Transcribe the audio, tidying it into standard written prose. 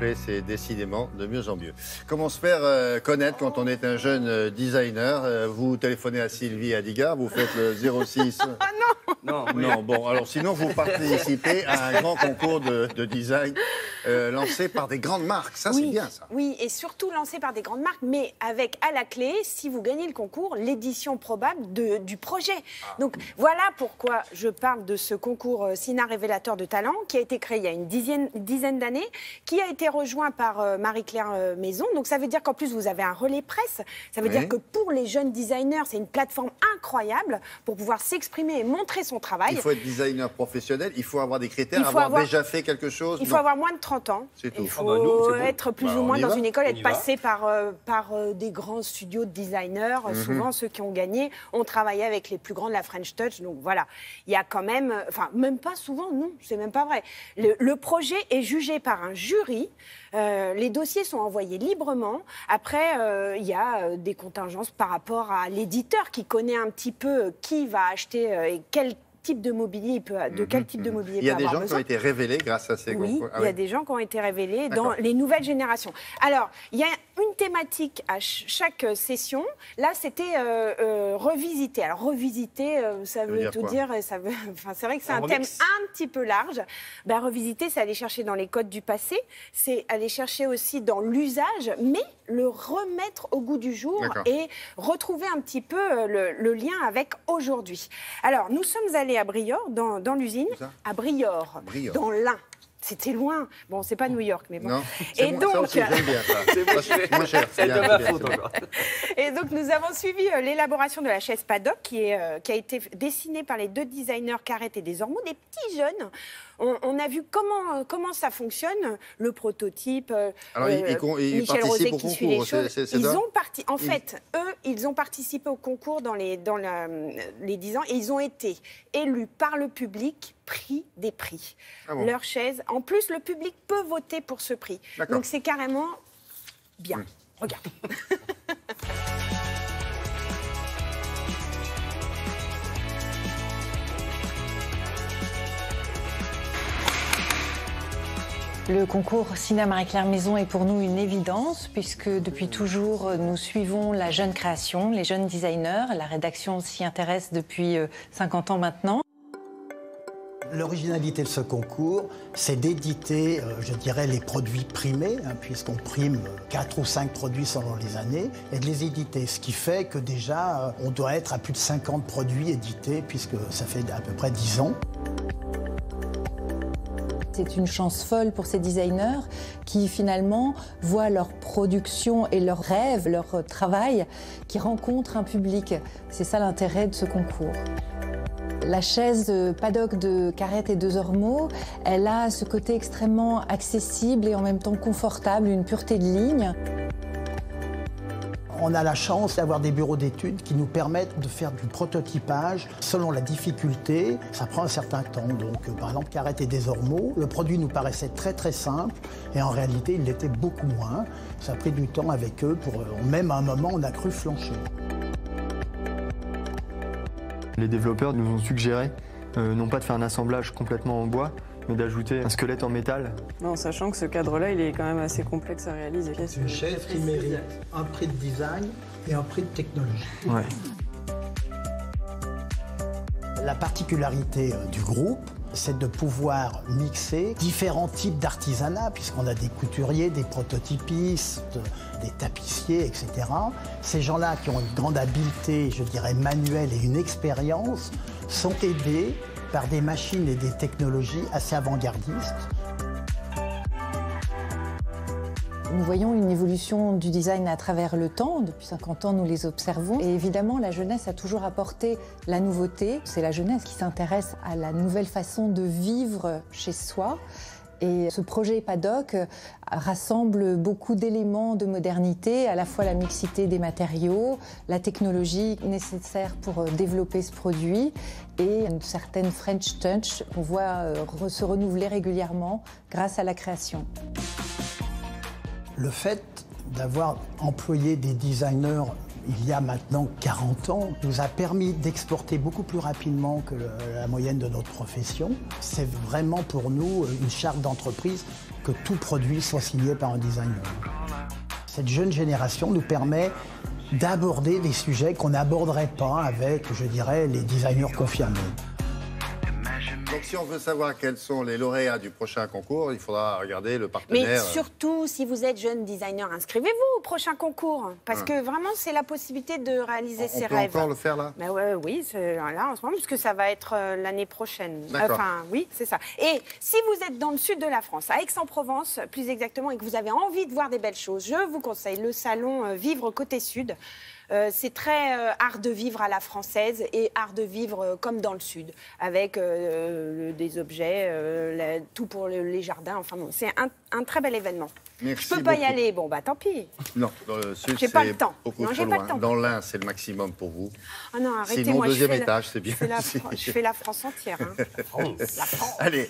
plaît, c'est décidément de mieux en mieux. Comment se faire connaître quand on est un jeune designer? Vous téléphonez à Sylvie Adiga, vous faites le 06... Ah non! Non, oui. Non, bon, alors sinon vous participez à un grand concours de design lancé par des grandes marques. Ça, c'est bien, ça. Oui, et surtout lancé par des grandes marques, mais avec à la clé, si vous gagnez le concours, l'édition probable du projet. Donc voilà pourquoi je parle de ce concours SINA Révélateur de talent qui a été créé il y a une dizaine d'années, qui a été rejoint par Marie-Claire Maison. Donc ça veut dire qu'en plus vous avez un relais presse. Ça veut dire que pour les jeunes designers, c'est une plateforme incroyable pour pouvoir s'exprimer et montrer son travail. Il faut être designer professionnel, il faut avoir des critères, avoir déjà fait quelque chose. Il faut avoir moins de 30 ans. Il faut être plus ou moins dans une école, être passé par des grands studios de designers. Souvent, ceux qui ont gagné ont travaillé avec les plus grands de la French Touch. Donc voilà, il y a quand même, enfin même pas souvent, non, c'est même pas vrai. Le projet est jugé par un jury. Les dossiers sont envoyés librement. Après, il y a des contingences par rapport à l'éditeur qui connaît un petit peu qui va acheter et quel type de mobilier quel type de mobilier il y a des gens qui ont été révélés grâce à ces concours. Il y a des gens qui ont été révélés dans les nouvelles générations. Alors, il y a une thématique à chaque session. Là, c'était revisiter. Alors, revisiter, ça veut tout dire. C'est vrai que c'est un thème un petit peu large. Ben, revisiter, c'est aller chercher dans les codes du passé. C'est aller chercher aussi dans l'usage, mais le remettre au goût du jour et retrouver un petit peu le lien avec aujourd'hui. Alors, nous sommes allés à Briord, dans l'usine, à Briord, dans l'Ain. C'était loin. Bon, c'est pas New York, mais bon. Non, et donc, ça aussi, j'aime bien ça. C'est moins cher. C'est de ma faute encore. Et donc, nous avons suivi l'élaboration de la chaise Paddock qui a été dessinée par les deux designers Carrette et Desormeaux, des petits jeunes. On a vu comment ça fonctionne, le prototype. Alors, Michel Rosé qui suit les choses. Ils ont participé au concours dans les 10 ans et ils ont été élus par le public, pris des prix. Leur chaise. En plus, le public peut voter pour ce prix. Donc, c'est carrément bien. Regarde. Le concours SINA Marie-Claire Maison est pour nous une évidence puisque depuis toujours nous suivons la jeune création, les jeunes designers. La rédaction s'y intéresse depuis 50 ans maintenant. L'originalité de ce concours, c'est d'éditer, je dirais, les produits primés, puisqu'on prime 4 ou 5 produits selon les années, et de les éditer. Ce qui fait que déjà, on doit être à plus de 50 produits édités, puisque ça fait à peu près 10 ans. C'est une chance folle pour ces designers qui finalement voient leur production et leurs rêves, leur travail, qui rencontrent un public. C'est ça l'intérêt de ce concours. La chaise Paddock de Carrette et Desormeaux, elle a ce côté extrêmement accessible et en même temps confortable, une pureté de ligne. On a la chance d'avoir des bureaux d'études qui nous permettent de faire du prototypage selon la difficulté. Ça prend un certain temps. Donc, par exemple, Carrette et Desormeaux, le produit nous paraissait très simple et en réalité, il l'était beaucoup moins. Ça a pris du temps avec eux pour, même à un moment, on a cru flancher. Les développeurs nous ont suggéré non pas de faire un assemblage complètement en bois, mais d'ajouter un squelette en métal. En sachant que ce cadre-là, il est quand même assez complexe à réaliser. C'est une chaise qui mérite un prix de design et un prix de technologie. Ouais. La particularité du groupe, c'est de pouvoir mixer différents types d'artisanat, puisqu'on a des couturiers, des prototypistes, des tapissiers, etc. Ces gens-là qui ont une grande habileté, je dirais manuelle et une expérience, sont aidés par des machines et des technologies assez avant-gardistes. Nous voyons une évolution du design à travers le temps. Depuis 50 ans, nous les observons. Et évidemment, la jeunesse a toujours apporté la nouveauté. C'est la jeunesse qui s'intéresse à la nouvelle façon de vivre chez soi. Et ce projet Paddock rassemble beaucoup d'éléments de modernité, à la fois la mixité des matériaux, la technologie nécessaire pour développer ce produit et une certaine French touch qu'on voit se renouveler régulièrement grâce à la création. Le fait d'avoir employé des designers il y a maintenant 40 ans nous a permis d'exporter beaucoup plus rapidement que la moyenne de notre profession. C'est vraiment pour nous une charte d'entreprise que tout produit soit signé par un designer. Cette jeune génération nous permet d'aborder des sujets qu'on n'aborderait pas avec, je dirais, les designers confirmés. Donc si on veut savoir quels sont les lauréats du prochain concours, il faudra regarder le partenaire. Mais surtout, si vous êtes jeune designer, inscrivez-vous au prochain concours. Parce que vraiment, c'est la possibilité de réaliser ses rêves. On peut encore le faire là? Oui, là en ce moment, parce que ça va être l'année prochaine. D'accord. Enfin, oui, c'est ça. Et si vous êtes dans le sud de la France, à Aix-en-Provence plus exactement, et que vous avez envie de voir des belles choses, je vous conseille le salon Vivre Côté Sud. C'est très art de vivre à la française et art de vivre comme dans le sud, avec des objets, tout pour les jardins. Enfin bon, c'est un très bel événement. Merci Je peux pas y beaucoup. aller, bon bah tant pis. Non, dans le sud, J'ai pas le temps. beaucoup Non, trop j'ai pas loin. le temps. Dans l'Ain, c'est le maximum pour vous. Ah non, arrêtez, Sinon, moi deuxième étage, c'est bien. Je fais la France entière. Hein. Allez,